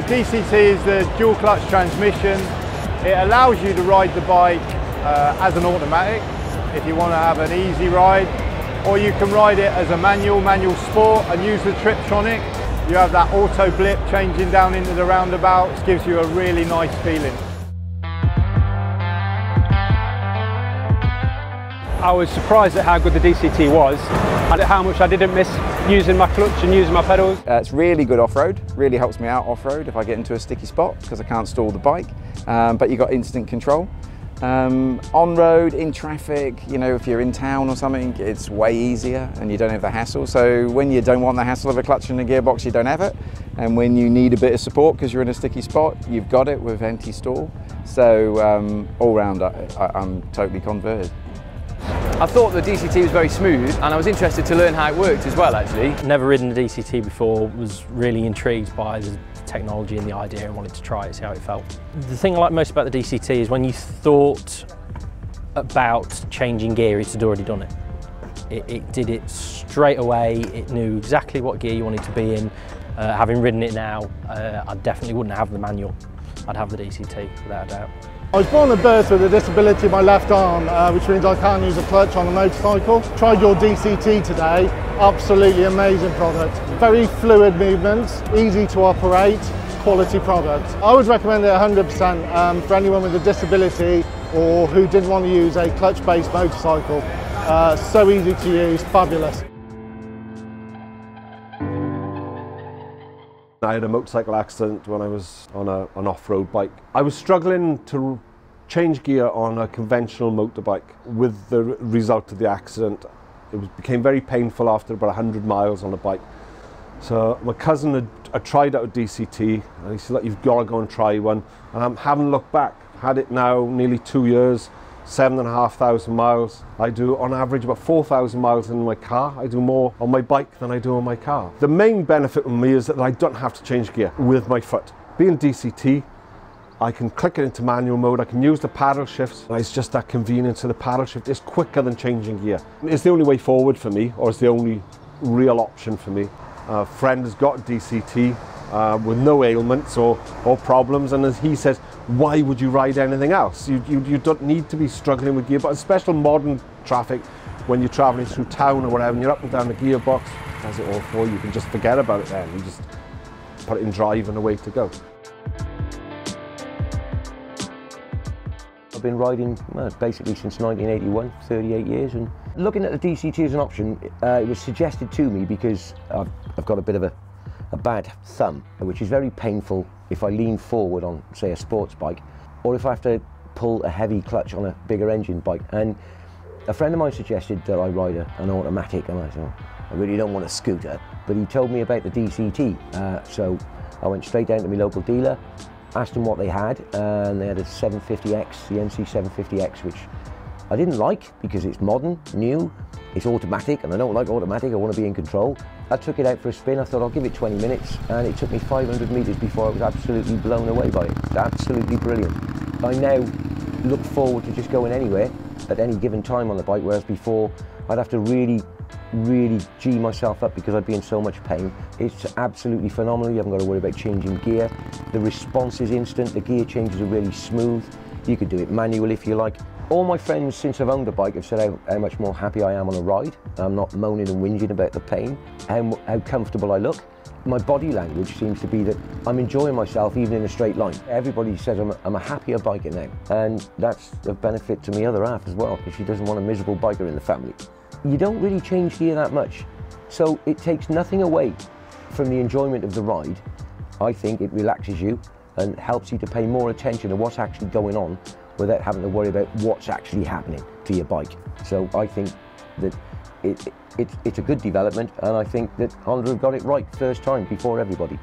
DCT is the dual clutch transmission. It allows you to ride the bike as an automatic if you want to have an easy ride, or you can ride it as a manual sport and use the Triptronic. You have that auto blip changing down into the roundabouts, gives you a really nice feeling. I was surprised at how good the DCT was and at how much I didn't miss using my clutch and using my pedals. It's really good off-road, really helps me out off-road if I get into a sticky spot because I can't stall the bike, but you've got instant control. On-road, in traffic, you know, if you're in town or something, it's way easier and you don't have the hassle. So when you don't want the hassle of a clutch and a gearbox, you don't have it. And when you need a bit of support because you're in a sticky spot, you've got it with anti-stall. So all round, I'm totally converted. I thought the DCT was very smooth and I was interested to learn how it worked as well actually. Never ridden the DCT before, was really intrigued by the technology and the idea and wanted to try it, see how it felt. The thing I like most about the DCT is when you thought about changing gear, it had already done it. It did it straight away, it knew exactly what gear you wanted to be in. Having ridden it now, I definitely wouldn't have the manual, I'd have the DCT without a doubt. I was born at birth with a disability in my left arm, which means I can't use a clutch on a motorcycle. Tried your DCT today, absolutely amazing product. Very fluid movements, easy to operate, quality product. I would recommend it 100% for anyone with a disability or who didn't want to use a clutch-based motorcycle. So easy to use, fabulous. I had a motorcycle accident when I was on an off-road bike. I was struggling to change gear on a conventional motorbike. With the result of the accident, it became very painful after about 100 miles on a bike. So my cousin had tried out a DCT and he said, look, you've got to go and try one. And I haven't looked back. Had it now nearly 2 years. 7,500 miles. I do on average about 4,000 miles in my car. I do more on my bike than I do on my car. The main benefit with me is that I don't have to change gear with my foot. Being DCT, I can click it into manual mode, I can use the paddle shifts. It's just that convenience of the paddle shift. It's quicker than changing gear. It's the only way forward for me, or it's the only real option for me. A friend has got a DCT with no ailments or problems, and as he says, why would you ride anything else? You don't need to be struggling with gear, but especially modern traffic, when you're traveling through town or whatever, and you're up and down the gearbox, does it all for you. You can just forget about it then. You just put it in drive and away to go. I've been riding basically since 1981, 38 years, and looking at the DCT as an option, it was suggested to me because I've got a bit of a bad thumb, which is very painful if I lean forward on, say, a sports bike, or if I have to pull a heavy clutch on a bigger engine bike. And a friend of mine suggested that I ride an automatic, and I thought, I really don't want a scooter, but he told me about the DCT, so I went straight down to my local dealer, asked them what they had, and they had a 750X, the NC 750X, which I didn't like because it's modern, new, it's automatic, and I don't like automatic, I want to be in control. I took it out for a spin, I thought I'll give it 20 minutes, and it took me 500 metres before I was absolutely blown away by it. It's absolutely brilliant. I now look forward to just going anywhere at any given time on the bike, whereas before I'd have to really G myself up because I'd be in so much pain. It's absolutely phenomenal. You haven't got to worry about changing gear. The response is instant, the gear changes are really smooth. You could do it manual if you like. All my friends since I've owned a bike have said how much more happy I am on a ride. I'm not moaning and whinging about the pain, how comfortable I look. My body language seems to be that I'm enjoying myself even in a straight line. Everybody says I'm a happier biker now, and that's a benefit to my other half as well, because she doesn't want a miserable biker in the family. You don't really change gear that much, so it takes nothing away from the enjoyment of the ride. I think it relaxes you and helps you to pay more attention to what's actually going on without having to worry about what's actually happening to your bike. So I think that it's a good development, and I think that Honda have got it right first time before everybody.